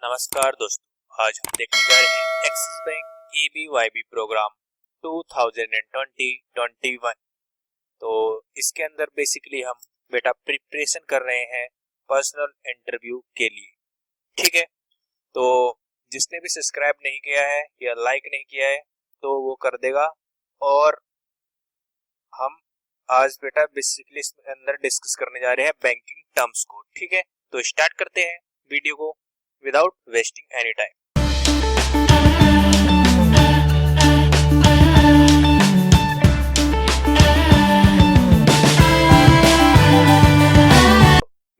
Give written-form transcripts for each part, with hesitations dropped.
नमस्कार दोस्तों, आज हम देखने जा रहे हैं एक्सिस बैंक ABYB प्रोग्राम 2020-21। तो इसके अंदर बेसिकली हम बेटा प्रिपरेशन कर रहे हैं पर्सनल इंटरव्यू के लिए। ठीक है, तो जिसने भी सब्सक्राइब नहीं किया है या लाइक नहीं किया है तो वो कर देगा। और हम आज बेटा बेसिकली इसके अंदर डिस्कस करने जा रहे हैं बैंकिंग टर्म्स को। ठीक है, तो स्टार्ट करते हैं वीडियो को without wasting any time।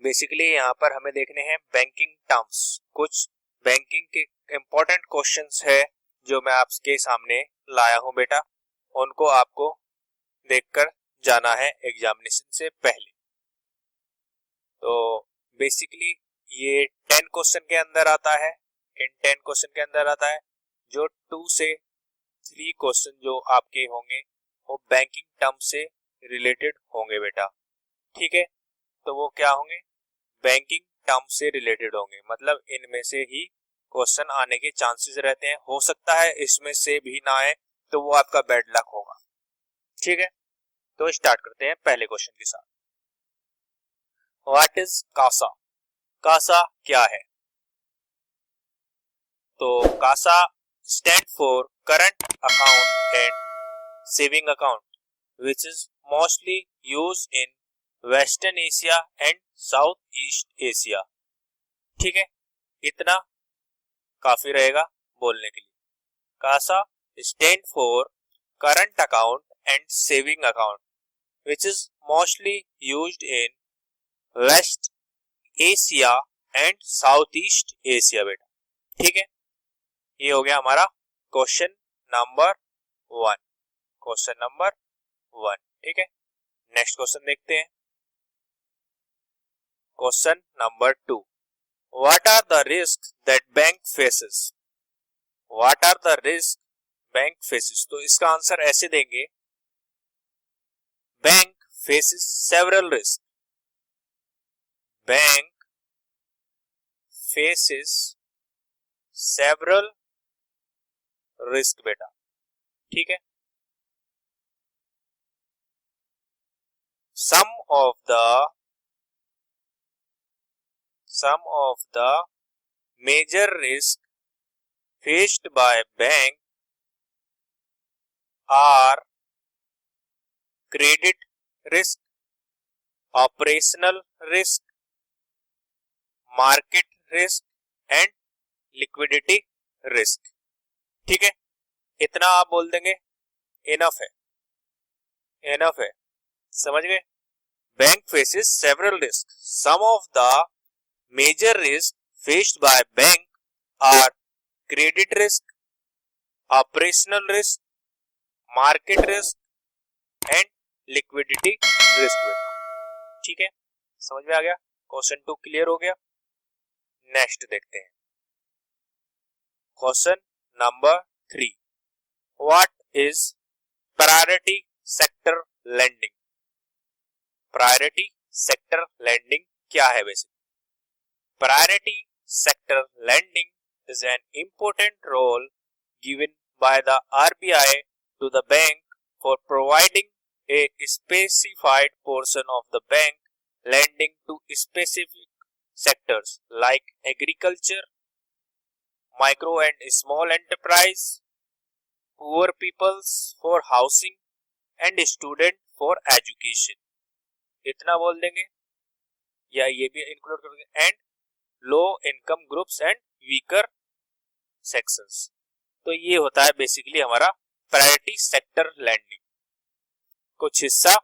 Basically यहाँ पर हमें देखने हैं बैंकिंग टर्म्स। कुछ बैंकिंग के इंपॉर्टेंट क्वेश्चंस है जो मैं आपके सामने लाया हूँ बेटा, उनको आपको देखकर जाना है एग्जामिनेशन से पहले। तो बेसिकली ये 10 क्वेश्चन के अंदर आता है। इन 10 क्वेश्चन के अंदर आता है जो 2 से 3 क्वेश्चन जो आपके होंगे वो बैंकिंग टर्म से रिलेटेड होंगे बेटा। ठीक है, तो वो क्या होंगे? बैंकिंग टर्म से रिलेटेड होंगे, मतलब इनमें से ही क्वेश्चन आने के चांसेस रहते हैं। हो सकता है इसमें से भी ना आए तो वो आपका बैड लक होगा। ठीक है, तो स्टार्ट करते हैं पहले क्वेश्चन के साथ। What is Kasa? कासा क्या है? तो CASA stand for current account and saving account which is mostly use in western Asia and south east Asia. ठीक है, इतना काफी रहेगा बोलने के लिए। CASA stand for current account and saving account which is mostly used in west Asia and south east Asia बेटा। ठीक है, ये हो गया हमारा क्वेश्चन नंबर 1। Question number 1। ठीक है, नेक्स्ट क्वेश्चन देखते हैं। Question number 2। What are the risk that bank faces? What are the risk bank faces? तो इसका आंसर ऐसे देंगे, bank faces several risk. Bank faces several risk बेटा। ठीक है, some of the major risk faced by bank are credit risk, operational risk, market risk and liquidity risk। ठीक है, इतना आप बोल देंगे, इनफ है, इनफ है, समझ गए? Bank faces several risk, some of the major risk faced by bank are credit risk, operational risk, market risk and liquidity risk. ठीक है, समझ में आ गया? क्वेश्चन 2 क्लियर हो गया। नेक्स्ट देखते हैं question number 3। What is priority sector lending? Priority sector lending क्या है? वैसे priority sector lending is an important role given by the RBI to the bank for providing a specified portion of the bank lending to specific sectors like agriculture, micro and small enterprise, poor peoples for housing and student for education। इतना बोल देंगे या ये भी include कर देंगे, and low income groups and weaker sections. तो ये होता है बेसिकली हमारा प्रायोरिटी सेक्टर लैंडिंग। कुछ हिस्सा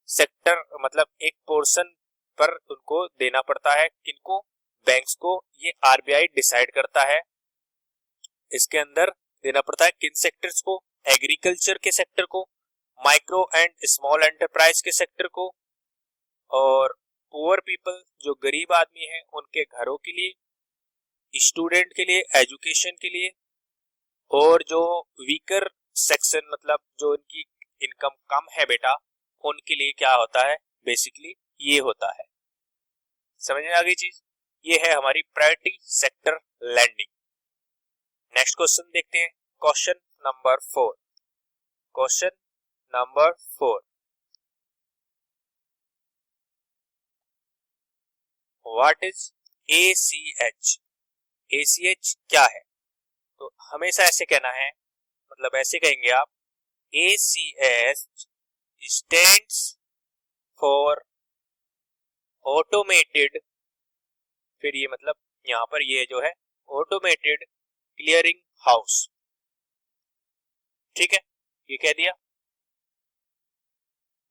सेक्टर मतलब एक पोर्शन पर उनको देना पड़ता है, किनको? बैंक्स को। ये आरबीआई डिसाइड करता है, इसके अंदर देना पड़ता है किन सेक्टर्स को? एग्रीकल्चर के सेक्टर को, माइक्रो एंड स्मॉल एंटरप्राइज के सेक्टर को, और पुअर पीपल जो गरीब आदमी है उनके घरों के लिए, स्टूडेंट के लिए, एजुकेशन के लिए, और जो वीकर सेक्शन मतलब जो इनकी इनकम कम है बेटा उनके लिए क्या होता है? बेसिकली ये होता है। समझ में आ गई चीज? ये है हमारी priority sector lending. Next question देखते हैं, question number 4। Question number 4, what is ACH? ACH क्या है? तो हमेशा ऐसे कहना है, मतलब ऐसे कहेंगे आप, ACH स्टैंड्स फॉर ऑटोमेटेड, फिर ये मतलब यहाँ पर ये जो है ऑटोमेटेड क्लियरिंग हाउस। ठीक है, ये कह दिया।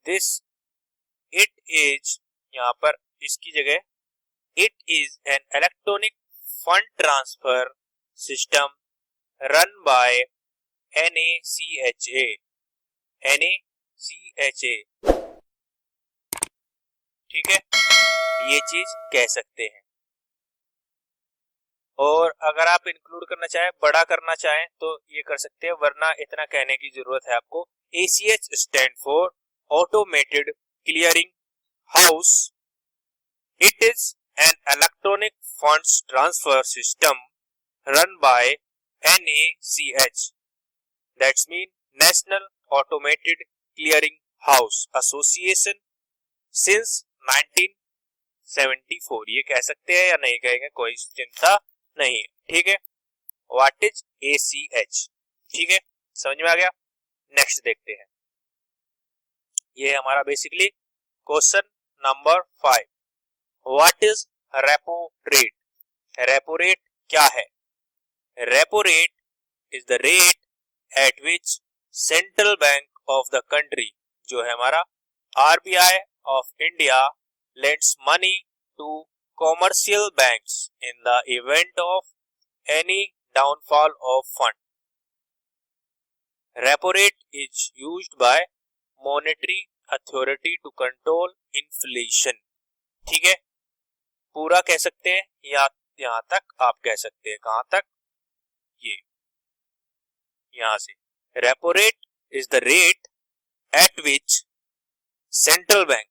दिस इट इज, यहाँ पर इसकी जगह it is an electronic fund transfer system run by NACHA। ठीक है, ये चीज कह सकते हैं। और अगर आप इंक्लूड करना चाहें, बड़ा करना चाहें तो ये कर सकते हैं, वरना इतना कहने की जरूरत है आपको। ACH stand for automated clearing house. It is an electronic funds transfer system run by NACH, that's mean national automated clearing house association since 1974। ये कह सकते हैं या नहीं कहेंगे, कोई चिंता नहीं है। ठीक है, व्हाट इज ACH? ठीक है, समझ में आ गया। नेक्स्ट देखते हैं, ये है हमारा basically question number 5। What is repo rate? Repo rate क्या है? Repo rate is the rate at which central bank of the country, जो है हमारा RBI of India, lends money to commercial banks in the event of any downfall of fund. Repo rate is used by monetary authority to control inflation. ठीक है, पूरा कह सकते हैं या यहां तक आप कह सकते हैं, कहां तक? ये यहां से, repo rate is the rate at which central bank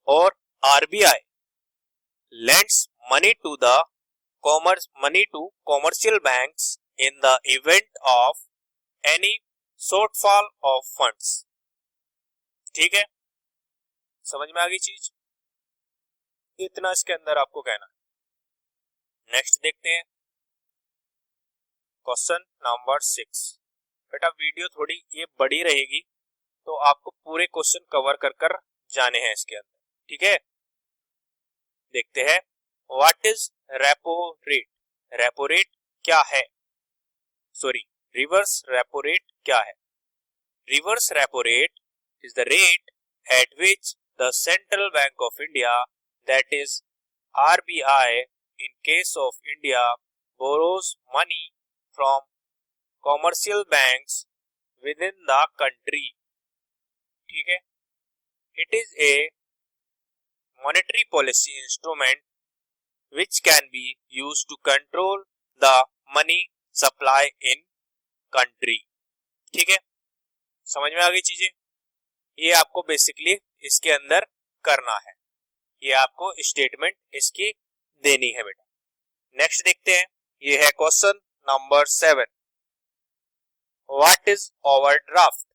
और RBI lends money to commercial banks in the event of any shortfall of funds. ठीक है, समझ में आ गई चीज? इतना इसके अंदर आपको कहना है। नेक्स्ट देखते हैं, क्वेश्चन नंबर 6। बेटा वीडियो थोड़ी ये बड़ी रहेगी, तो आपको पूरे क्वेश्चन कवर कर जाने हैं इसके अंदर। ठीक है, देखते हैं, what is repo rate? Repo rate क्या है? सॉरी, रिवर्स रेपो रेट क्या है? Reverse repo rate is the rate at which the central bank of India, that is RBI, in case of India, borrows money from commercial banks within the country. ठीक है, it is a monetary policy instrument which can be used to control the money supply in country. ठीक है, समझ में आ गई चीजें? ये आपको बेसिकली इसके अंदर करना है, ये आपको स्टेटमेंट इसकी देनी है बेटा। नेक्स्ट देखते हैं, ये है question number 7। What is overdraft?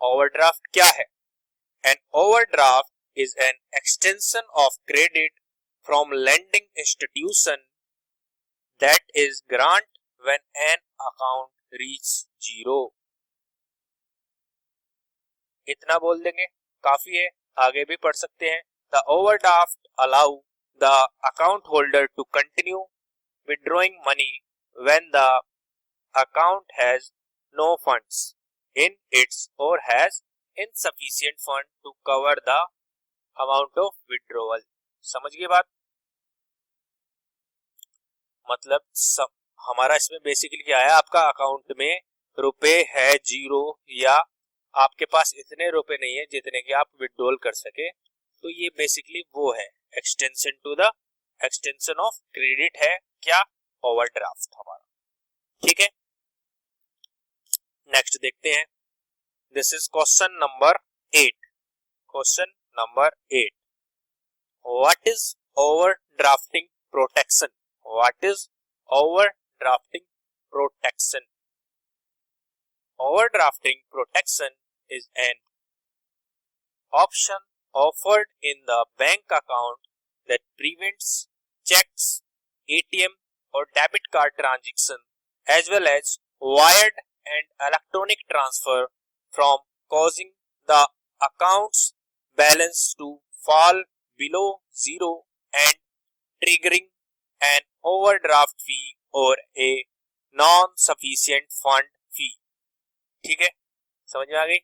Overdraft क्या है? An overdraft is an extension of credit from lending institution that is grant when an account reach zero. इतना बोल देंगे काफी है, आगे भी पढ़ सकते हैं। The overdraft allow the account holder to continue withdrawing money when the account has no funds in its or has insufficient fund to cover the amount of withdrawal. समझ गए बात? मतलब हमारा इसमें बेसिकली क्या है, आपका अकाउंट में रुपए है जीरो, या आपके पास इतने रुपए नहीं है जितने कि आप विड्रॉल कर सके, तो ये बेसिकली वो है extension to the extension of credit है क्या? ओवरड्राफ्ट हमारा। ठीक है, नेक्स्ट देखते हैं, this is question number 8। Question number 8, what is overdrafting protection. What is overdrafting protection? Overdrafting protection is an option offered in the bank account that prevents checks, ATM or debit card transaction as well as wired and electronic transfer from causing the account's balance to fall below zero and triggering an overdraft fee or a non-sufficient fund fee. ठीक है, समझ में आ गई?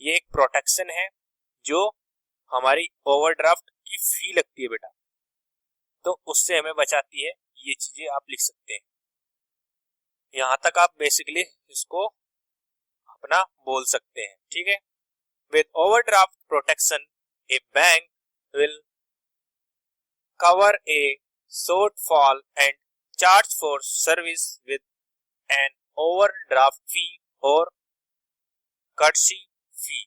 ये एक protection है जो हमारी ओवरड्राफ्ट की फी लगती है बेटा, तो उससे हमें बचाती है। ये चीजें आप लिख सकते हैं। यहां तक आप बेसिकली इसको अपना बोल सकते हैं। ठीक है, with overdraft protection A bank will cover A shortfall and charge for service with an overdraft fee or courtesy fee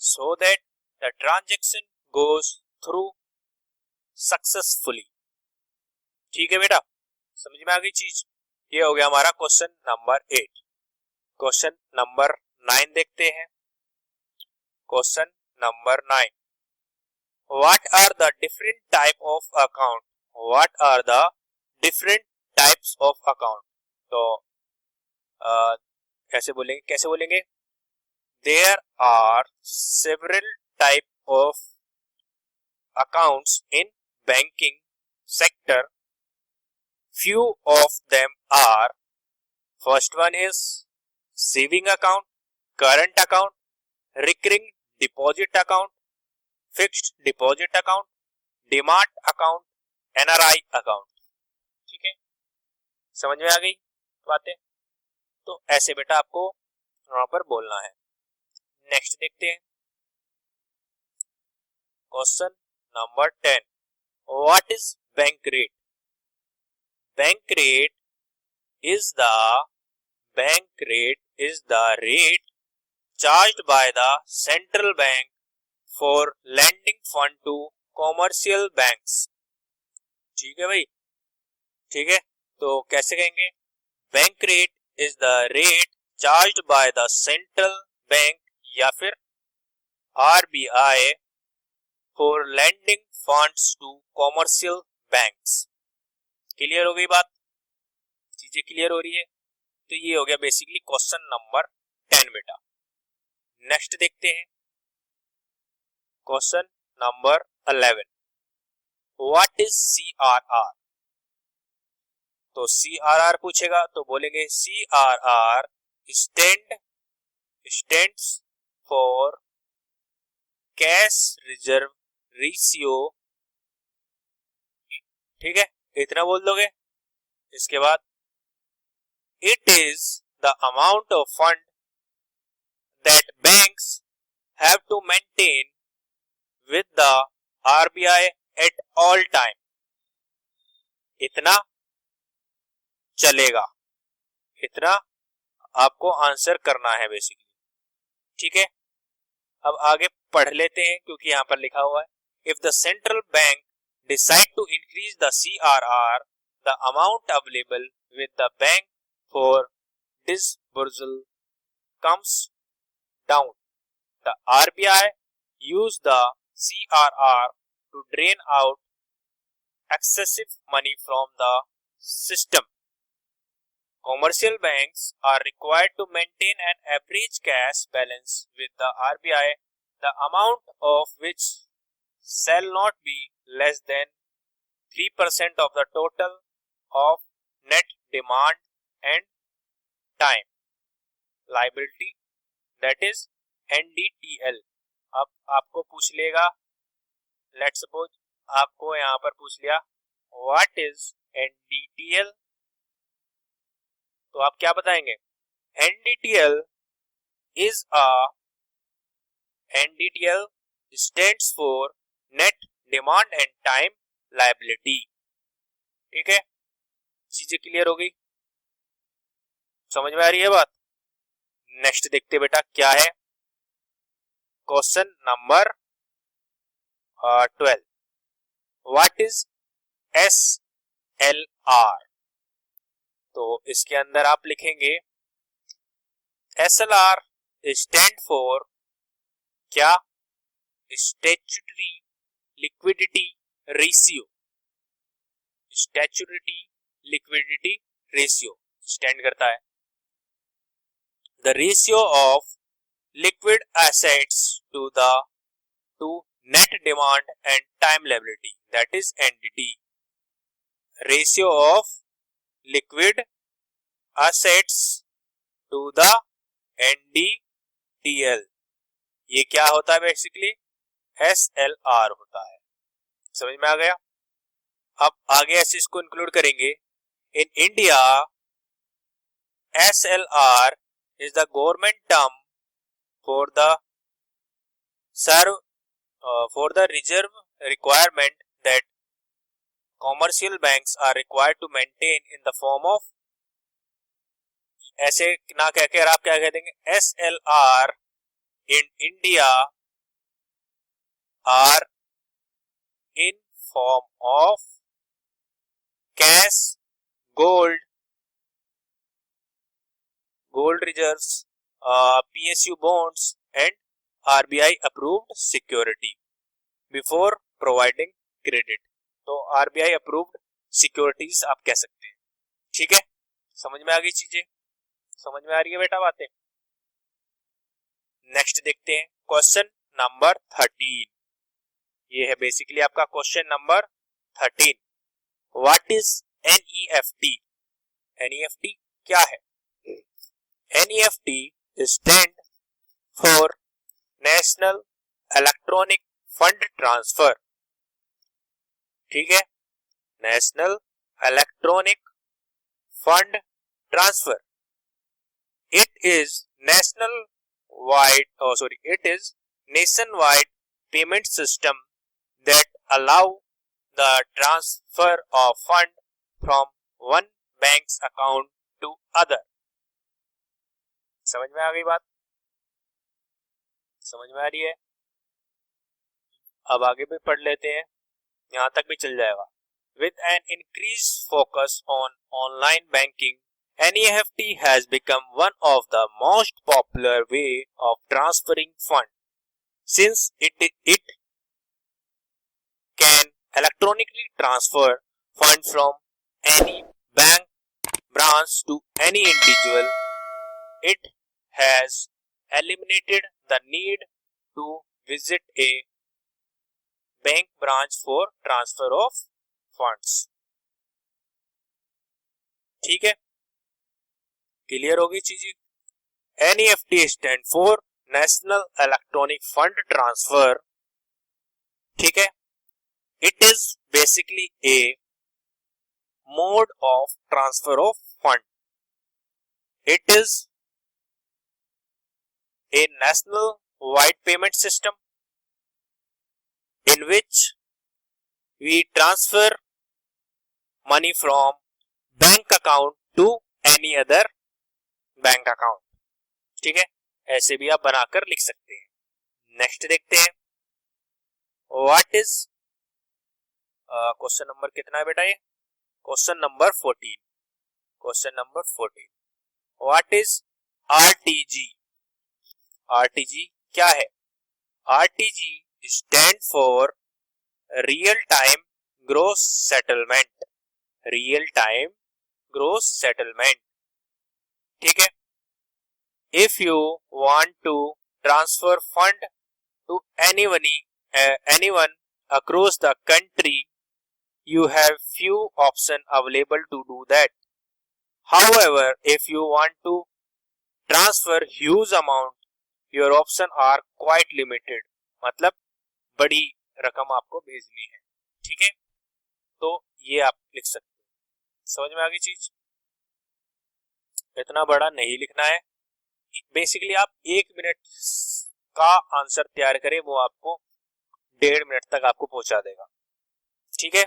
so that the transaction goes through successfully. ठीक है बेटा, समझ में आ गई चीज? ये हो गया हमारा क्वेश्चन नंबर 8। क्वेश्चन नंबर 9 देखते हैं। Question number 9, what are the different type of account? What are the different types of account? तो कैसे बोलेंगे? There are several type of accounts in banking sector. Few of them are, first one is saving account, current account, recurring deposit account, fixed deposit account, demand account, NRI account. ठीक है, समझ में आ गई बातें? तो ऐसे बेटा आपको वहां पर बोलना है। नेक्स्ट देखते हैं question number 10, what is bank rate? Bank rate is the rate charged by the central bank for lending fund to commercial banks. ठीक है भाई, ठीक है, तो कैसे कहेंगे? Bank rate is the rate charged by the central bank या फिर RBI for lending funds to commercial banks. Clear हो गई बात? चीजें क्लियर हो रही है? तो ये हो गया बेसिकली क्वेश्चन नंबर 10 बेटा। नेक्स्ट देखते हैं question number 11, what is CRR? तो CRR पूछेगा तो बोलेंगे CRR stands for cash reserve ratio. ठीक है, इतना बोल दोगे। इसके बाद it is the amount of fund that banks have to maintain with the RBI at all time. इतना चलेगा, इतना आपको आंसर करना है बेसिकली। ठीक है, अब आगे पढ़ लेते हैं क्योंकि यहां पर लिखा हुआ है, if the central bank decide to increase the CRR, the amount available with the bank for disbursal comes down. The RBI use the CRR to drain out excessive money from the system. Commercial banks are required to maintain an average cash balance with the RBI, the amount of which shall not be less than 3% of the total of net demand and time liability, that is NDTL. अब आपको पूछ लेगा, let's suppose आपको यहां पर पूछ लिया what is NDTL, तो आप क्या बताएंगे? NDTL stands for net demand and time liability. ठीक है, चीजें क्लियर हो गई? समझ में आ रही है बात? नेक्स्ट देखते बेटा क्या है question number 12, what is SLR। तो इसके अंदर आप लिखेंगे SLR स्टैंड फॉर क्या? Statutory liquidity ratio. Statutory liquidity ratio stand करता है the ratio of liquid assets to net demand and time liability, that is NDT। ratio of liquid assets to the NDTL, ये क्या होता है? Basically SLR होता है। समझ में आ गया? अब आगे ऐसे इसको इंक्लूड करेंगे। In India SLR is the government term for the reserve requirement that commercial banks are required to maintain in the form of, ऐसे ना कहकर आप क्या कह देंगे? SLR in India are in form of cash, gold reserves, PSU bonds and RBI approved security before providing credit। तो RBI approved securities आप कह सकते हैं। ठीक है, समझ में आ गई चीजें? समझ में आ रही है बेटा बातें? नेक्स्ट देखते हैं क्वेश्चन नंबर 13। ये है बेसिकली आपका question number 13। What is NEFT? NEFT क्या है? NEFT stand for national electronic fund transfer. ठीक है, national electronic fund transfer. It is nationwide payment system that allow the transfer of fund from one bank's account to other। समझ में आ गई बात? समझ में आ रही है? अब आगे भी पढ़ लेते हैं, यहां तक भी चल जाएगा। With an increased focus on online banking, NEFT has become one of the most popular way of transferring funds, since it can electronically transfer funds from any bank branch to any individual. It has eliminated the need to visit a bank branch for transfer of funds। ठीक है, clear होगी चीजें? NEFT stand for national electronic fund transfer. ठीक है, it is basically A mode of transfer of fund. It is a national wide payment system in which we transfer money from bank account to any other bank account। ठीक है, ऐसे भी आप बनाकर लिख सकते हैं। नेक्स्ट देखते हैं, व्हाट इज क्वेश्चन नंबर कितना है बेटा? ये question number 14। Question number 14, what is RTG? RTG क्या है? RTG stand for real time gross settlement. Real time gross settlement. ठीक है, if you want to transfer fund to anyone across the country, you have few options available to do that। However, if you want to transfer huge amount, your options are quite limited। मतलब बड़ी रकम आपको भेजनी है। ठीक है, तो ये आप लिख सकते हो। समझ में आ गई चीज? इतना बड़ा नहीं लिखना है। बेसिकली आप 1 मिनट का आंसर तैयार करें, वो आपको 1.5 मिनट तक आपको पहुंचा देगा। ठीक है,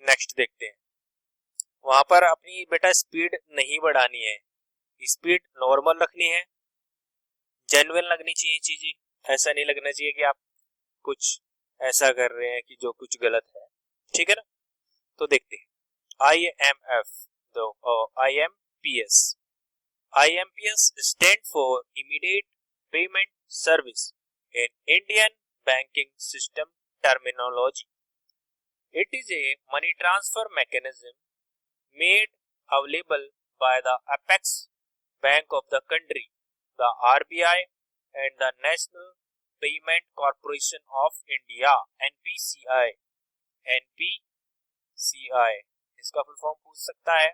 नेक्स्ट देखते हैं। वहां पर अपनी बेटा स्पीड नहीं बढ़ानी है, स्पीड नॉर्मल रखनी है, जेन्युइन लगनी चाहिए चीजें। ऐसा नहीं लगना चाहिए कि आप कुछ ऐसा कर रहे हैं कि जो कुछ गलत है। ठीक है ना? तो देखते हैं IMF, तो IMPS। IMPS stand for Immediate Payment Service in Indian banking system terminology. It is a money transfer mechanism made available by the apex bank of the country, the RBI, and the National Payment Corporation of India, NPCI। NPCI इसका full form पूछ सकता है,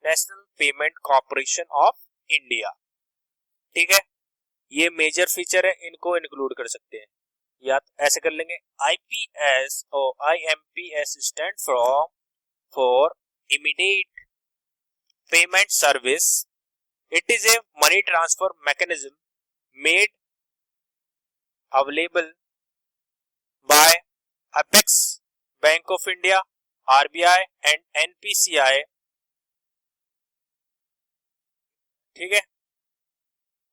national payment corporation of India. ठीक है, ये major feature है, इनको include कर सकते हैं, या तो ऐसे कर लेंगे IPS और IMPS stand for immediate payment service. It is a money transfer mechanism made available by apex bank of India, RBI and NPCI। ठीक है,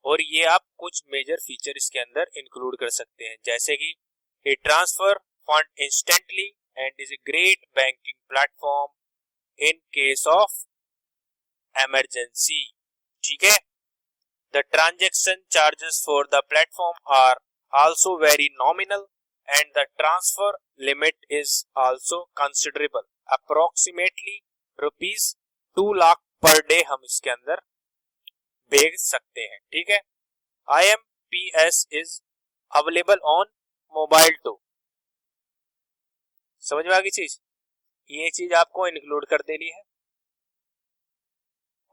और ये आप कुछ मेजर फीचर इसके अंदर इंक्लूड कर सकते हैं, जैसे कि it transfer fund instantly and is a great banking platform in case of emergency. ठीक है, the transaction charges for the platform are also very nominal and the transfer limit is also considerable, approximately ₹2 lakh per day हम इसके अंदर भेज सकते हैं। ठीक है, IMPS is available on mobile too. समझ में आ गई चीज, ये चीज आपको इंक्लूड कर देनी है।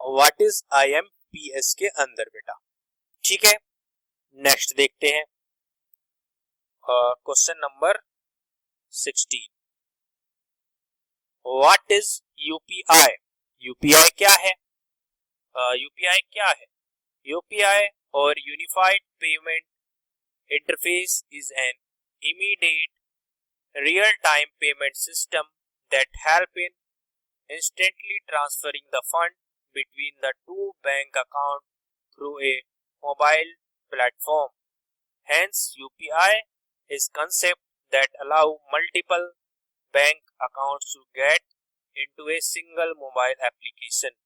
व्हाट इज IMPS के अंदर बेटा। ठीक है, नेक्स्ट देखते हैं question number 16। What is UPI। UPI क्या है? UPI क्या है? UPI or Unified Payment Interface is an immediate real-time payment system that help in instantly transferring the fund between the two bank accounts through a mobile platform. Hence, UPI is concept that allow multiple bank accounts to get into a single mobile application.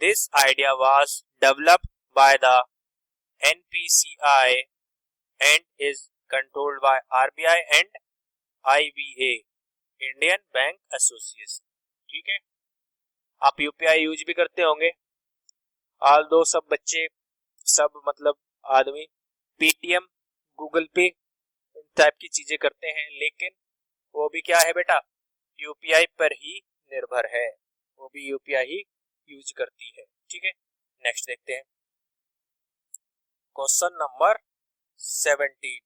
This idea was developed by the NPCI and is controlled by RBI and IBA, Indian Bank Association। ठीक है, आप UPI use भी करते होंगे, आल दो सब बच्चे, सब मतलब आदमी पेटीएम, गूगल पे टाइप की चीजें करते हैं, लेकिन वो भी क्या है बेटा, UPI पर ही निर्भर है, वो भी UPI ही यूज करती है। ठीक है, नेक्स्ट देखते हैं question number 17।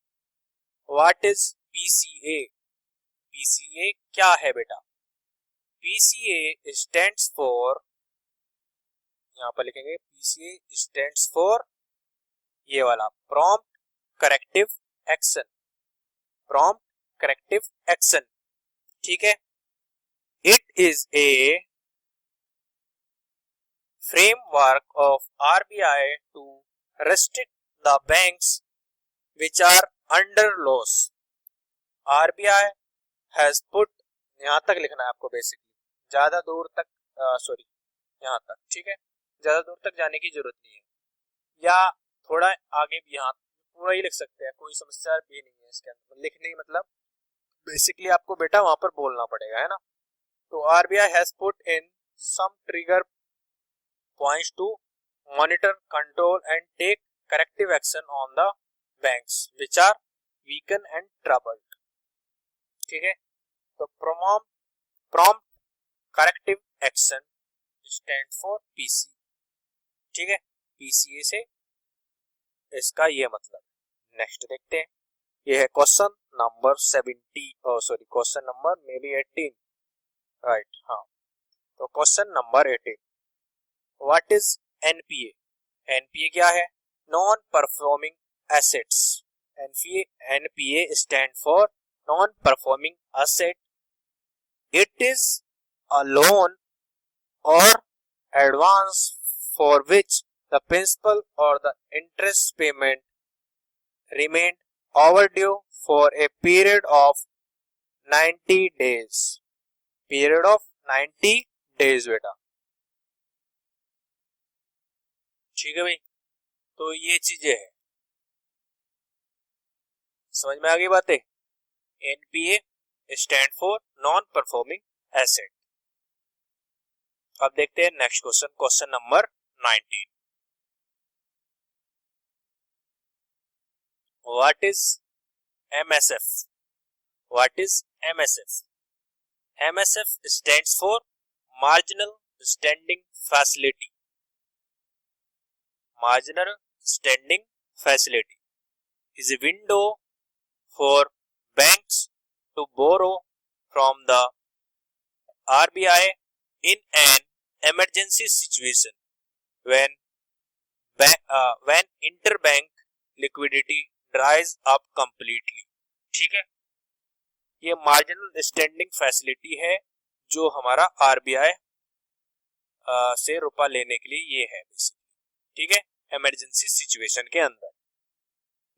What is PCA। PCA क्या है बेटा? PCA स्टैंड्स फॉर, यहां पर लिखेंगे PCA स्टैंड्स फॉर ये वाला prompt corrective action. Prompt corrective action, ठीक है। It is a framework of RBI to restrict the banks which are under loss. RBI has put, यहां तक लिखना है आपको बेसिकली, ज्यादा दूर तक सॉरी यहां तक, ठीक है, ज्यादा दूर तक जाने की जरूरत नहीं है, या थोड़ा आगे भी यहाँ पूरा ही लिख सकते हैं, कोई समस्या भी नहीं है इसके अंदर। लिखने ही मतलब बेसिकली आपको बेटा वहां पर बोलना पड़ेगा, है ना। तो RBI has put in some trigger points to monitor, control and take corrective action on the banks which are weakened and troubled। ठीक है, तो prompt corrective action stand for PC। ठीक है, PCA से इसका ये मतलब। नेक्स्ट देखते हैं, ये है question number question number maybe 18, right, हाँ। तो question number 18, what is NPA। NPA क्या है? Non performing assets. NPA stand for non performing asset. It is a loan और advance for which the principal और the interest payment remained overdue for a period of 90 days। Period of 90 days बेटा। ठीक है भाई, तो ये चीजें है, समझ में आ गई बातें। NPA stand for non performing asset. अब देखते हैं next question, question number 19। What is MSF? What is MSF? MSF stands for marginal standing facility. Marginal standing facility is a window for banks to borrow from the RBI in an emergency situation when interbank liquidity dries up completely। ठीक है, ये marginal standing facility है जो हमारा RBI से रुपया लेने के लिए ये है बेसिकली। ठीक है, इमरजेंसी सिचुएशन के अंदर।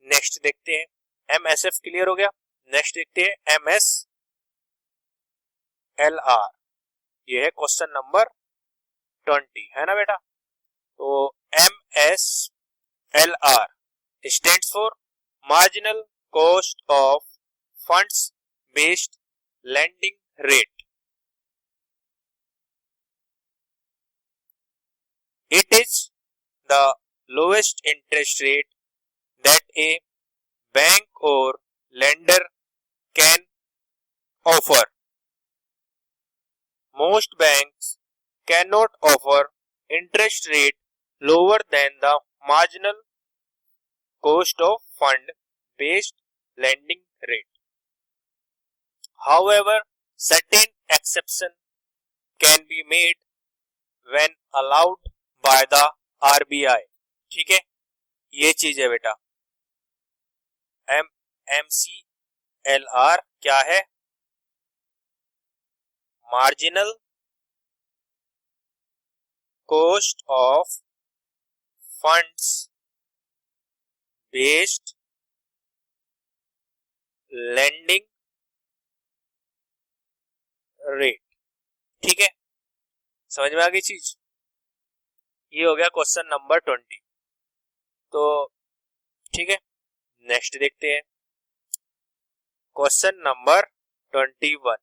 नेक्स्ट देखते हैं, एमएसएफ क्लियर हो गया। नेक्स्ट देखते हैं एमएसएलआर। ये है क्वेश्चन नंबर 20, है ना बेटा। तो MSLR stands for marginal cost of funds based lending rate। It is the lowest interest rate that a bank or lender can offer। Most banks cannot offer interest rate lower than the marginal cost of fund based lending rate। However, certain exceptions can be made when allowed by the RBI। ठीक है, ये चीज है बेटा। MCLR क्या है? Marginal cost of funds based lending rate. ठीक है, समझ में आ गई चीज। ये हो गया क्वेश्चन नंबर 20। तो ठीक है, नेक्स्ट देखते हैं question number 21।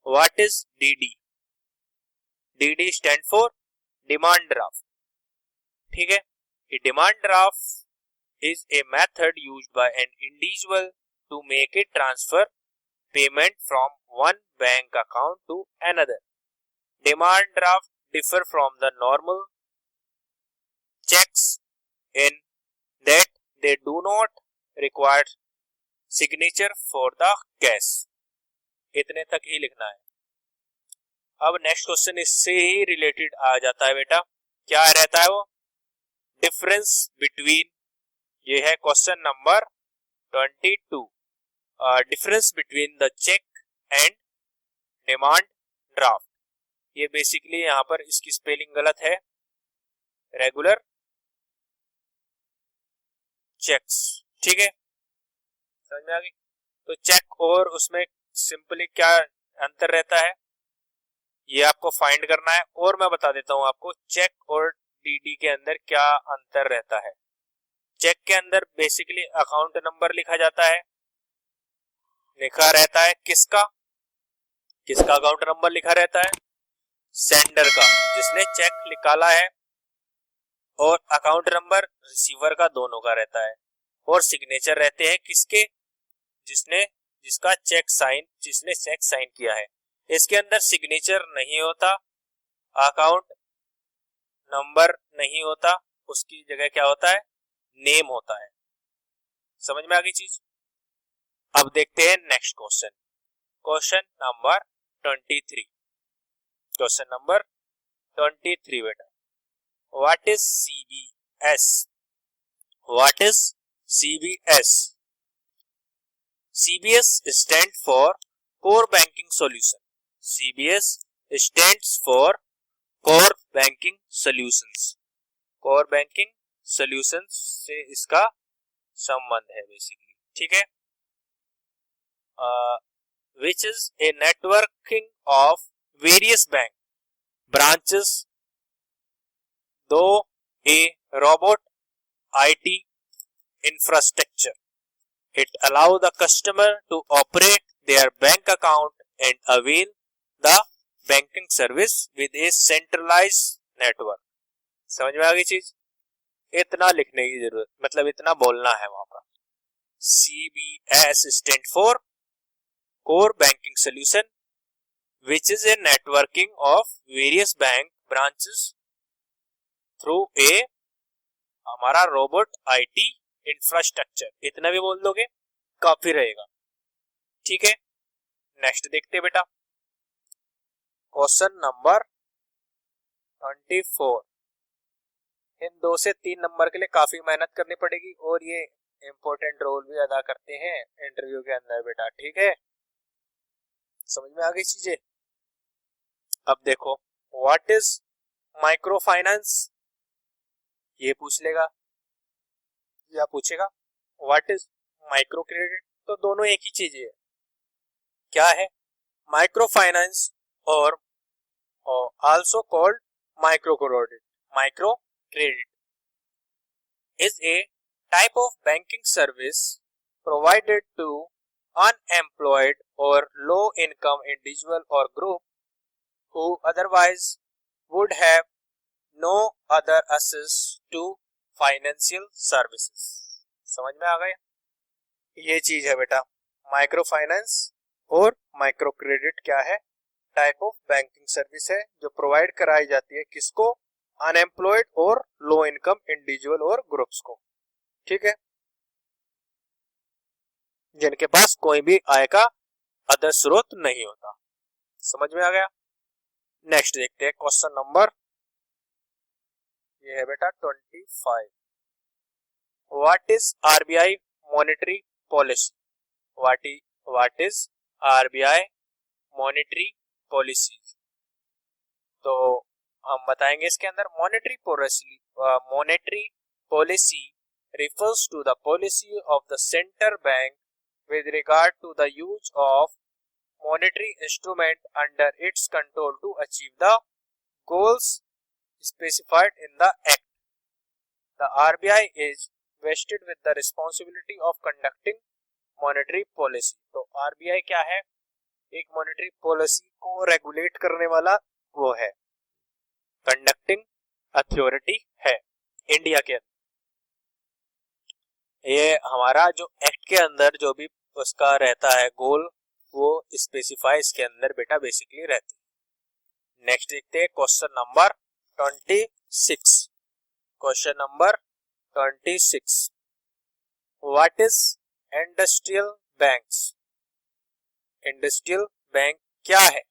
What is DD? DD stand for demand draft. ठीक है, a demand draft is a method used by an individual to make a transfer payment from one bank account to another. Demand draft differ from the normal checks in that they do not require signature for the cash। इतने तक ही लिखना है। अब next question इससे ही related आ जाता है बेटा। क्या रहता है वो? डिफरेंस बिटवीन, ये है question number 22। Difference between the cheque and demand draft. ये बेसिकली यहां पर इसकी स्पेलिंग गलत है, रेगुलर चेक्स। ठीक है, समझ में आ गई। तो चेक और उसमें सिंपली क्या अंतर रहता है ये आपको फाइंड करना है। और मैं बता देता हूं आपको चेक और डीडी के अंदर क्या अंतर रहता है। चेक के अंदर बेसिकली अकाउंट नंबर लिखा जाता है, लिखा रहता है किसका अकाउंट नंबर लिखा रहता है? सेंडर का, जिसने चेक निकाला है, और अकाउंट नंबर रिसीवर का, दोनों का रहता है। और सिग्नेचर रहते हैं किसके? जिसने चेक साइन किया है। इसके अंदर सिग्नेचर नहीं होता, अकाउंट नंबर नहीं होता, उसकी जगह क्या होता है? नेम होता है। समझ में आ गई चीज। अब देखते हैं next question, question number 23। Question number 23 बेटा, what is CBS? What is CBS? CBS stands for Core Banking Solution। CBS stands for Core Banking Solutions। Core Banking Solutions से इसका संबंध है बेसिकली। ठीक है, which is a networking of various bank branches though a robot IT infrastructure. It allow the customer to operate their bank account and avail the banking service with a centralized network. समझ में आ गई चीज? इतना लिखने की जरूरत, मतलब इतना बोलना है वहां पर. CBS stand for Core Banking Solution, which is a networking of various bank branches through a हमारा रोबोट IT इंफ्रास्ट्रक्चर. इतना भी बोल दोगे काफी रहेगा. ठीक है, नेक्स्ट देखते हैं बेटा. Question number 24. इन 2 से 3 नंबर के लिए काफी मेहनत करनी पड़ेगी और ये इंपॉर्टेंट रोल भी अदा करते हैं इंटरव्यू के अंदर बेटा. ठीक है, समझ में आ गई चीजें. अब देखो, व्हाट इज माइक्रो फाइनेंस, ये पूछ लेगा या पूछेगा व्हाट इज माइक्रो क्रेडिट. तो दोनों एक ही चीज है. क्या है माइक्रो फाइनेंस और also called micro credit. Micro credit is a type of banking service provided to unemployed or low income individual or group who otherwise would have no other access to financial services. समझ में आ गया? ये चीज है बेटा micro finance और micro credit. क्या है? टाइप ऑफ बैंकिंग सर्विस है जो प्रोवाइड कराई जाती है किसको? अनएम्प्लॉयड और लो इनकम इंडिविजुअल और ग्रुप्स को. ठीक है, जिनके पास कोई भी आय का अदर स्रोत नहीं होता. समझ में आ गया? नेक्स्ट देखते हैं क्वेश्चन नंबर, ये है बेटा 25. What is RBI monetary policy. What is RBI monetary policy. तो हम बताएंगे इसके अंदर monetary policy refers to the policy of the central bank with regard to the use of monetary instrument under its control to achieve the goals specified in the act. The RBI is vested with the responsibility of conducting monetary policy. तो RBI क्या है? एक monetary policy को regulate करने वाला वो है, conducting authority है इंडिया के अंदर. ये हमारा जो एक्ट के अंदर जो भी उसका रहता है गोल वो स्पेसिफाई इसके अंदर बेटा बेसिकली रहती है. नेक्स्ट देखते हैं question number 26. Question number 26. What is industrial banks. Industrial bank क्या है?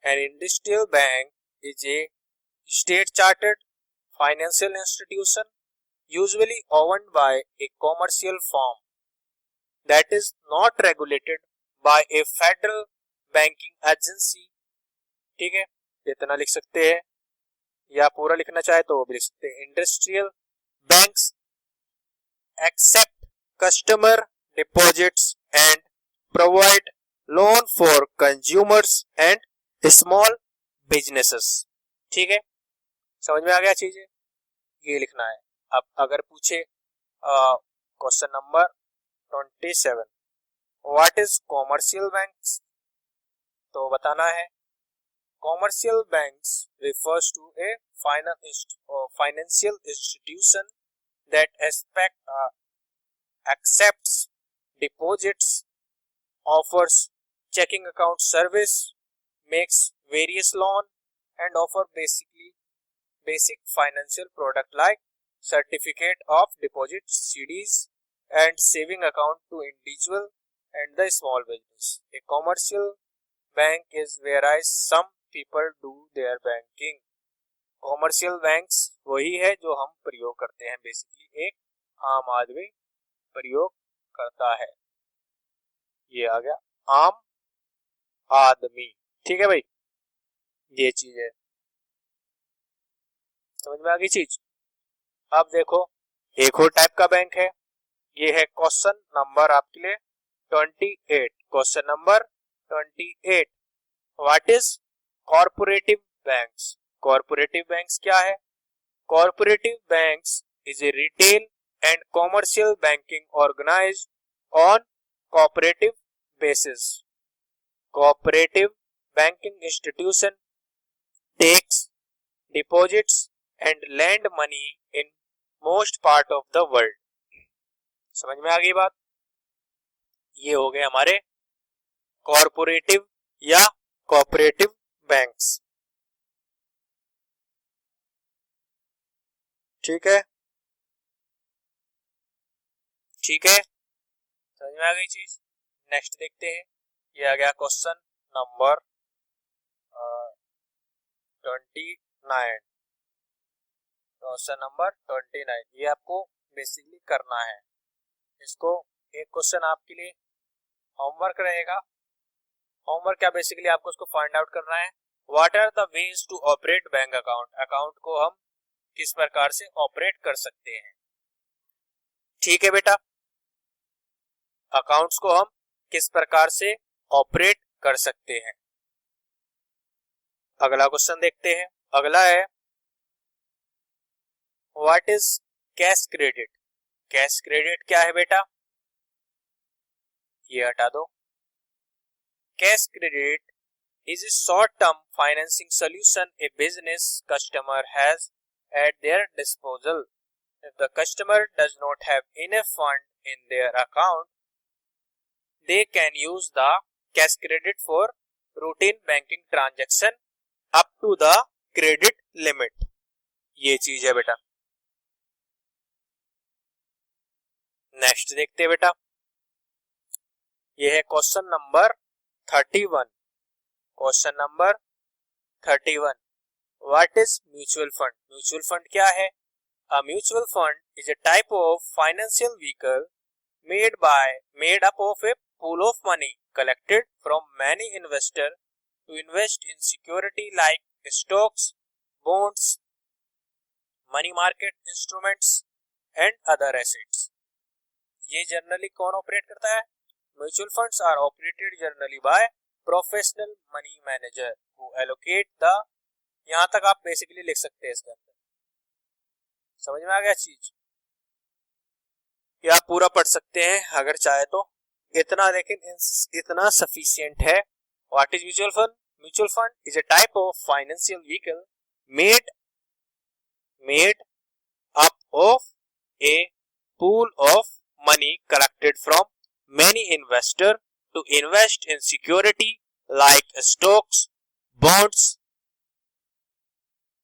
An industrial bank is A state chartered financial institution usually owned by a commercial firm that is not regulated by a federal banking agency. ठीक है, इतना लिख सकते हैं या पूरा लिखना चाहे तो वो भी लिख सकते हैं. Industrial banks accept customer deposits and provide loan for consumers and small businesses. ठीक है, समझ में आ गया चीजें? ये लिखना है. अब अगर पूछे question number 27, what is commercial banks, तो बताना है commercial banks refers to a financial institution that accepts deposits, offers checking account service, makes various loan and offer basic financial product like certificate of deposit, CDs and saving account to individual and the small business. A commercial bank is whereas some people do their banking. Commercial banks वही है जो हम प्रयोग करते हैं, basically एक आम आदमी प्रयोग करता है. ये आ गया आम आदमी. ठीक है भाई, ये चीज है. समझ में आ गई चीज? अब देखो एक और टाइप का बैंक है, ये है क्वेश्चन नंबर आपके लिए 28. Question number 28 what is corporative banks? Corporative banks क्या है? Corporative banks is a retail and commercial banking organised on cooperative basis. Cooperative banking institution takes deposits and lend money in most part of the world. समझ में आ गई बात? ये हो गए हमारे कॉर्पोरेटिव या कोऑपरेटिव बैंक्स। ठीक है, ठीक है, समझ में आ गई चीज। नेक्स्ट देखते हैं, ये आ गया क्वेश्चन नंबर 29। क्वेश्चन नंबर 29 ये आपको बेसिकली करना है। इसको एक क्वेश्चन आपके लिए होमवर्क रहेगा। होमवर्क क्या, बेसिकली आपको इसको फाइंड आउट करना है what are the ways to operate bank account. Account को हम किस प्रकार से ऑपरेट कर सकते हैं। ठीक है बेटा, अकाउंट्स को हम किस प्रकार से ऑपरेट कर सकते हैं। अगला क्वेश्चन देखते हैं। अगला है what is cash credit. Cash credit क्या है बेटा? ये हटा दो। Cash credit is a short-term financing solution a business customer has at their disposal. If the customer does not have enough fund in their account, they can use the cash credit for routine banking transaction up to the credit limit. ये चीज है बेटा। Next देखते हैं बेटा, ये है question number 31। Question number 31 what is mutual fund. Mutual fund क्या है? A mutual fund is a type of financial vehicle made up of a pool of money collected from many investors to invest in security like stocks, bonds, money market instruments and other assets. ये generally कौन operate करता है? Mutual funds are operated generally by professional money manager who allocate the, यहां तक आप basically लिख सकते हैं इसके अंदर। समझ में आ गया चीज? या आप पूरा पढ़ सकते हैं अगर चाहे तो, इतना लेकिन इतना सफिशिएंट है। What is mutual fund? Mutual fund is a type of financial vehicle made up of A pool of money collected from many investors to invest in security like stocks, bonds,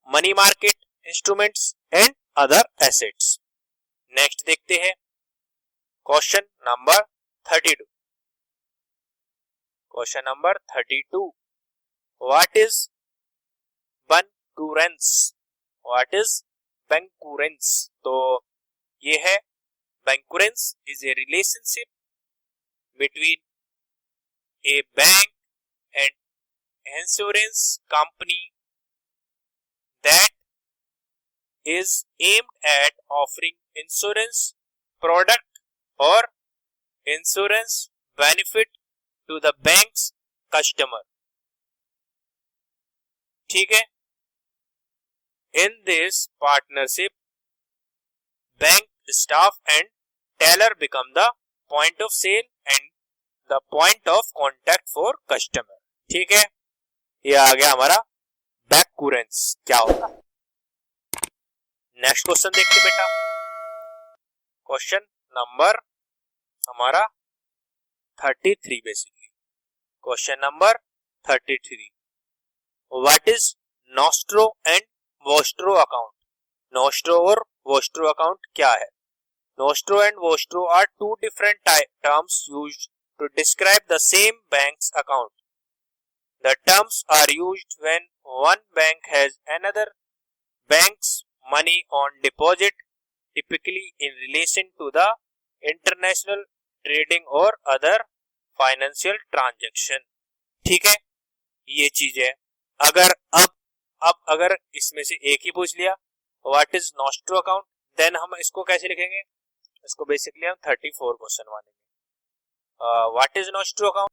money market instruments and other assets. Next देखते हैं question number 32। Question number 32 what is bancassurance. What is bancassurance? तो ये है Bankrance is a relationship between a bank and insurance company that is aimed at offering insurance product or insurance benefit to the bank's customer. ठीक है? In this partnership, bank staff and teller become the point of sale and the point of contact for customer. ठीक है, ये आ गया हमारा बैंकरेंस क्या होगा। Next question देखते बेटा, क्वेश्चन नंबर हमारा 33 basically. Question number 33 what is nostro and vostro account. Nostro और वोस्ट्रो अकाउंट क्या है? Nostro and Vostro are two different terms used to describe the same bank's account. The terms are used when one bank has another bank's money on deposit, typically in relation to the international trading or other financial transaction. ठीक है, ये चीज है। अगर अब अगर इसमें से एक ही पूछ लिया what is nostro account, then हम इसको कैसे लिखेंगे? इसको बेसिकली हम 34 क्वेश्चन मानेंगे। What is nostro account?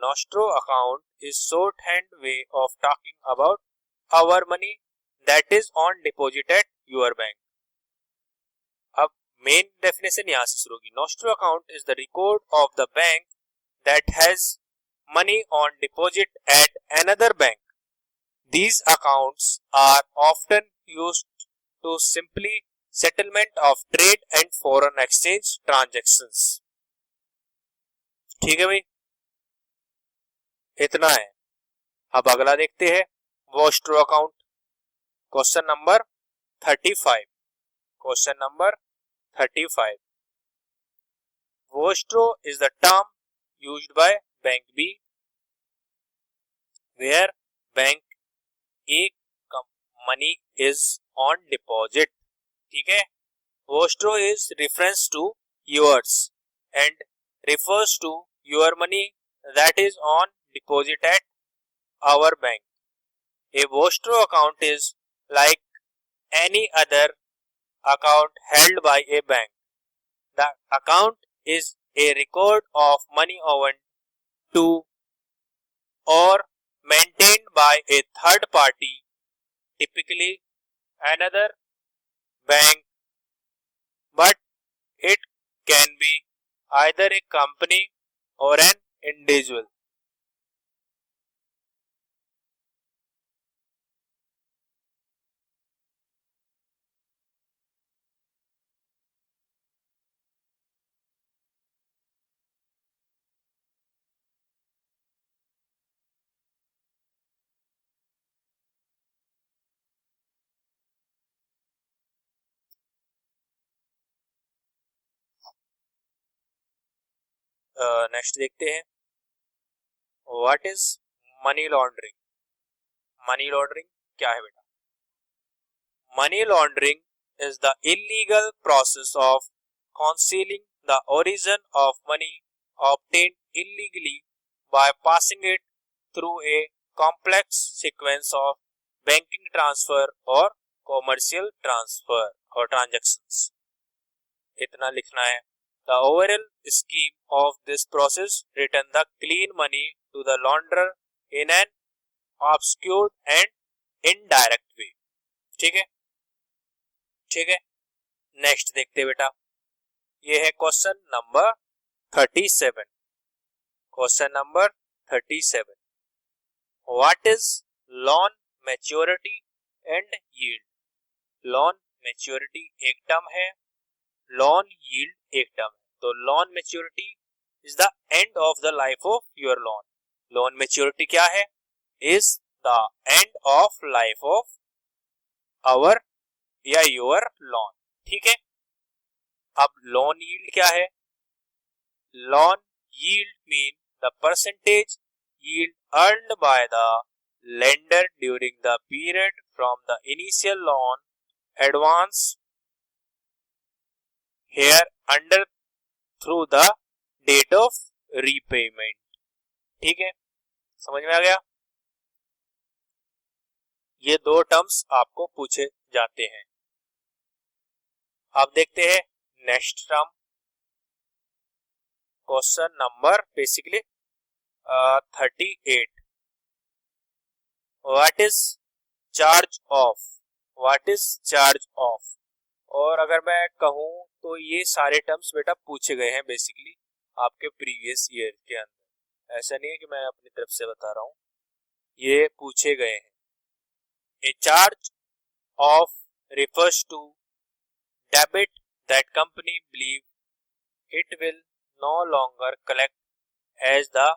nostro account is shorthand way of talking about our money that is on deposit at your bank. अब मेन डेफिनेशन यहां से शुरू होगी. nostro account is the record of the bank that has money on deposit at another bank. These accounts are often used to simply settlement of trade and foreign exchange transactions. ठीक है भाई, इतना है. अब अगला देखते हैं vostro account. Question number 35. Question number 35. Vostro is the term used by bank B where bank A money is on deposit. ठीक है. Vostro is reference to yours and refers to your money that is on deposit at our bank. A Vostro account is like any other account held by a bank. The account is a record of money owed to or maintained by a third party, typically another bank, but it can be either a company or an individual. Next देखते हैं what is money laundering. Money laundering क्या है बेटा? Money laundering is the illegal process of concealing the origin of money obtained illegally by passing it through a complex sequence of banking transfer or commercial transfer or transactions. इतना लिखना है. The overall scheme of this process return the clean money to the launderer in an obscure and indirect way. ठीक है, ठीक है. Next देखते हैं बेटा. ये है question number 37. Question number 37. What is loan maturity and yield. Loan maturity एक टर्म है, लोन यील्ड एक टर्म है. तो loan maturity is the end of the life of your loan. Loan maturity क्या है? Is the end of life of our या योर लोन. ठीक है. अब लोन यील्ड क्या है? Loan yield mean the percentage yield earned by the lender during the period from the initial loan advance here under through the date of repayment. ठीक है, समझ में आ गया? ये दो टर्म्स आपको पूछे जाते हैं. अब देखते हैं next term. Question number basically 38. What is charge of. What is charge of. और अगर मैं कहूं तो ये सारे टर्म्स बेटा पूछे गए हैं बेसिकली आपके प्रीवियस ईयर के अंदर. ऐसा नहीं है कि मैं अपनी तरफ से बता रहा हूं, ये पूछे गए हैं. ए charge of refers to debit that company believe it will no longer collect as the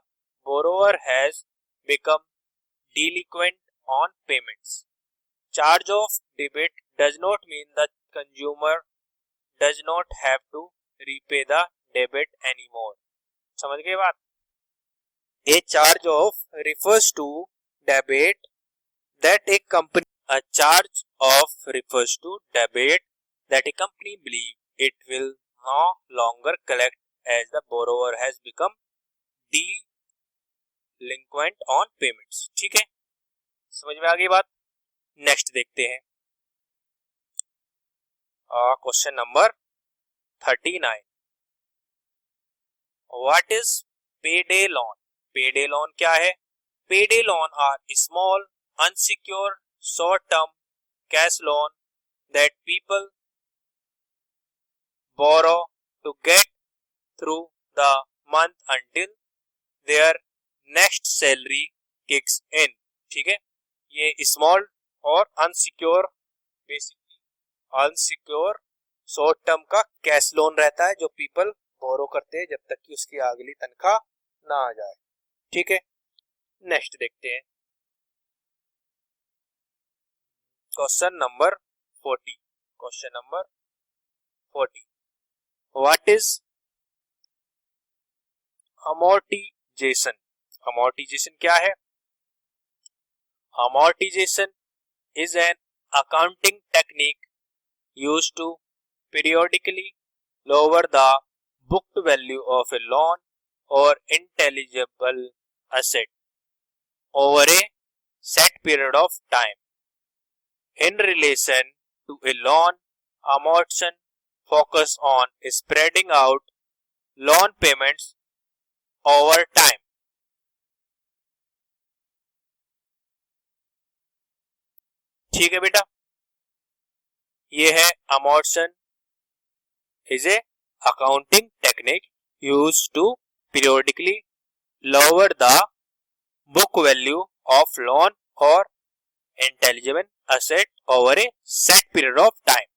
borrower has become delinquent on payments. Charge of debit does not mean the consumer does not have to repay the debit anymore. समझ गए बात? A charge of refers to debit that a company. A charge of refers to debit that a company believe it will no longer collect as the borrower has become delinquent on payments. ठीक है, समझ में आ गई बात? Next देखते हैं question number 39. What is payday loan. Payday loan क्या है? Payday loan are small unsecured short term cash loan that people borrow to get through the month until their next salary kicks in. ठीक है, ये small और unsecure, basically unsecure short term का cash loan रहता है जो people बोरो करते हैं जब तक कि उसकी अगली तनख्वाह ना आ जाए। ठीक है, नेक्स्ट देखते हैं question number 40। Question number 40, what is amortisation? Amortisation क्या है? Amortisation is an accounting technique used to periodically lower the booked value of a loan or intangible asset over a set period of time. In relation to a loan, amortization focus on spreading out loan payments over time. ठीक है बेटा, ये है amortization is a accounting technique used to periodically lower the book value of loan or intangible asset over a set period of time.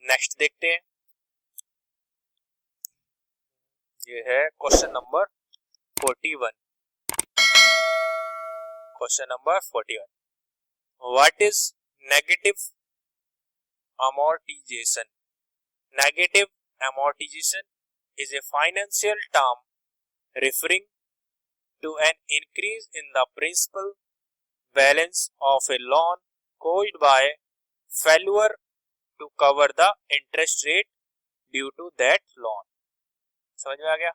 Next देखते हैं, ये है question number 41। Question number 41, what is negative amortization? Negative amortization is a financial term referring to an increase in the principal balance of a loan caused by failure to cover the interest rate due to that loan. समझ में आ गया?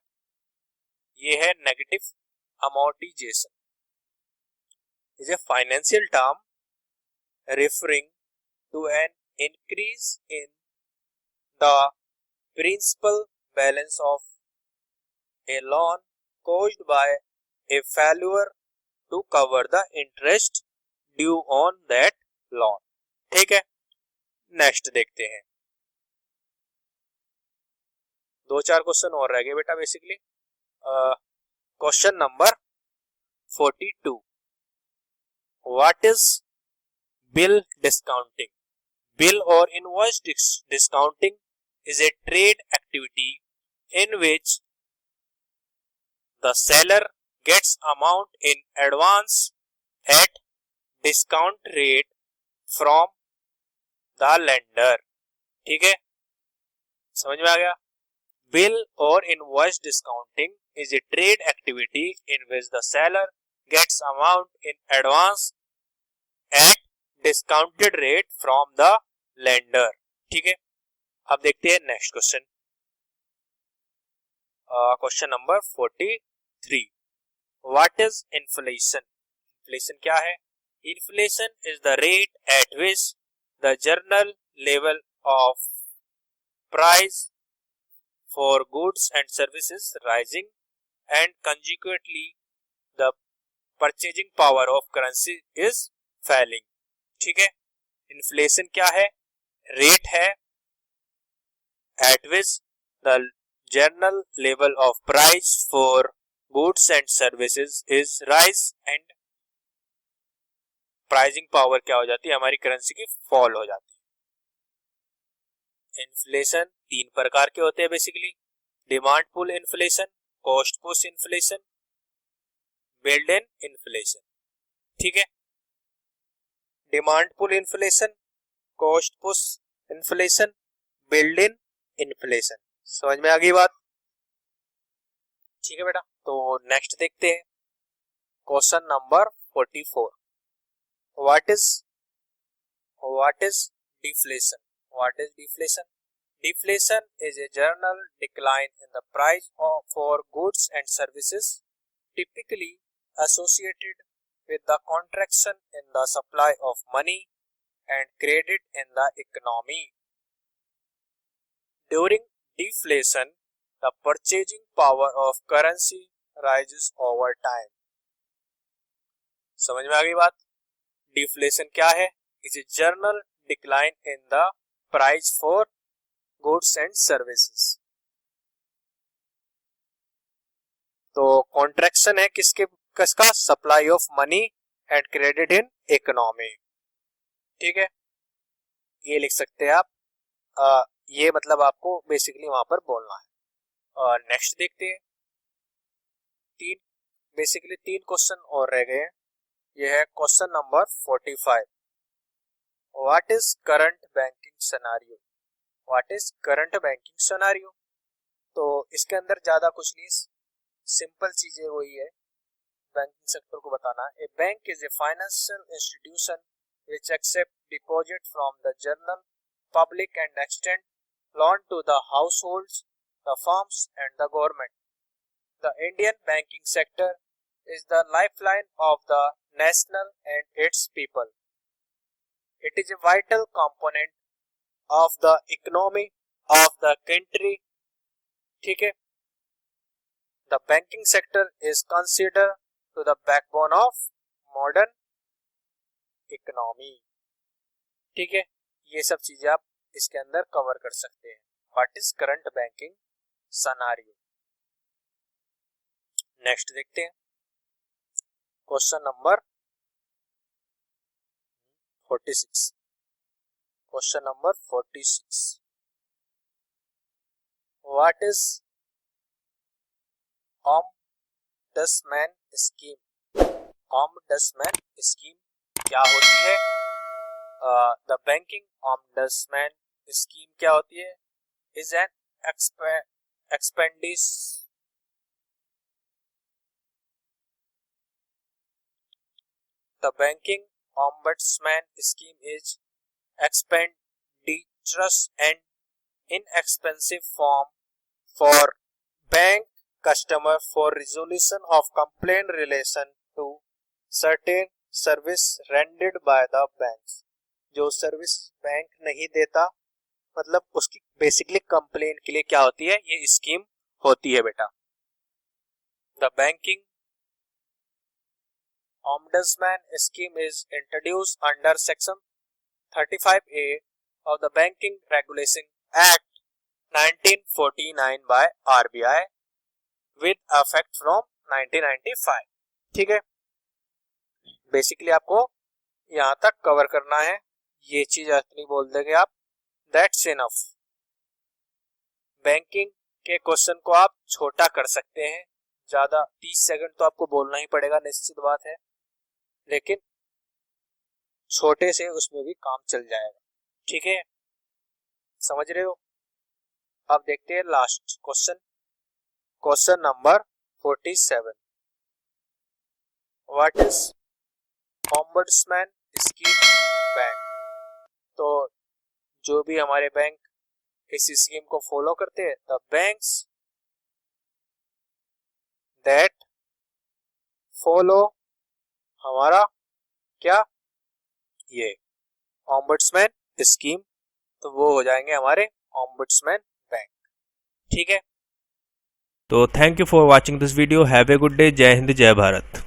ये है negative amortization. is a financial term referring to an increase in the principal balance of a loan caused by a failure to cover the interest due on that loan. ठीक है, next देखते हैं, दो चार क्वेश्चन और रह गए बेटा basically. Question number 42, what is bill discounting? Bill और invoice discounting is a trade activity in which the seller gets amount in advance at discount rate from the lender. ठीक है, समझ में आ गया? बिल और invoice discounting is a trade activity in which the seller gets amount in advance at discounted rate from the lender. ठीक है, अब देखते हैं next question, question number 43, what is inflation? Inflation क्या है? Inflation is the rate at which the general level of price for goods and services rising and consequently the purchasing power of currency is falling. ठीक है, inflation क्या है? Rate है at which the general level of price for goods and services is rise and pricing power क्या हो जाती है? हमारी करेंसी की फॉल हो जाती है। इन्फ्लेशन तीन प्रकार के होते हैं basically, demand pull inflation, cost push inflation, build in inflation. ठीक है, demand pull inflation, cost push inflation, build in inflation. समझ में आ गई बात? ठीक है बेटा, तो नेक्स्ट देखते हैं question number 44, what is deflation? What is deflation? Deflation is a general decline in the price for goods and services typically associated with the contraction in the supply of money and credit in the economy. During deflation, the purchasing power of currency rises over time. समझ में आ गई बात? Deflation क्या है? Is a general decline in the price for goods and services. तो contraction है किसका? Supply of money and credit in economy. ठीक है, ये लिख सकते हैं आप। ये मतलब आपको बेसिकली वहां पर बोलना है। और नेक्स्ट देखते हैं, तीन क्वेश्चन और रह गए हैं। ये है question number 45। What is current banking scenario? What is current banking scenario? तो इसके अंदर ज्यादा कुछ नहीं, सिंपल चीजें वही है, बैंकिंग सेक्टर को बताना। A bank is a financial institution which accept deposit from the general public and extend loan to the households, the firms and the government. The Indian banking sector is the lifeline of the nation and its people. It is a vital component of the economy of the country. ठीक है, the banking sector is considered to the backbone of modern economy. ठीक है, ये सब चीजें आप इसके अंदर कवर कर सकते हैं। What is current banking scenario? Next देखते हैं question number 46। Question number 46, what is ombudsman scheme? Ombudsman scheme क्या होती है? द बैंकिंग ऑम्बड्समैन स्कीम क्या होती है? Is an expeditious the banking ombudsman scheme is expeditious and inexpensive form for bank customer for resolution of complaint relation to certain service rendered by the bank. जो service bank नहीं देता, मतलब उसकी basically complain के लिए क्या होती है? ये स्कीम होती है बेटा। The banking ombudsman scheme is introduced under section 35A of the Banking Regulation Act 1949 by RBI with effect from 1995। ठीक है, बेसिकली आपको यहां तक कवर करना है, ये चीज इतनी बोल देंगे आप, दैट्स इनफ। बैंकिंग के क्वेश्चन को आप छोटा कर सकते हैं, ज्यादा 30 सेकंड तो आपको बोलना ही पड़ेगा, निश्चित बात है, लेकिन छोटे से उसमें भी काम चल जाएगा। ठीक है, समझ रहे हो? अब देखते हैं last question, question number 47। What is ombudsman scheme bank? तो जो भी हमारे बैंक इस स्कीम को फॉलो करते हैं, द बैंक्स दैट फॉलो हमारा क्या? ये ऑम्बड्समैन स्कीम, तो वो हो जाएंगे हमारे ऑम्बड्समैन बैंक। ठीक है, तो thank you for watching this video. Have a good day. जय हिंद, जय भारत।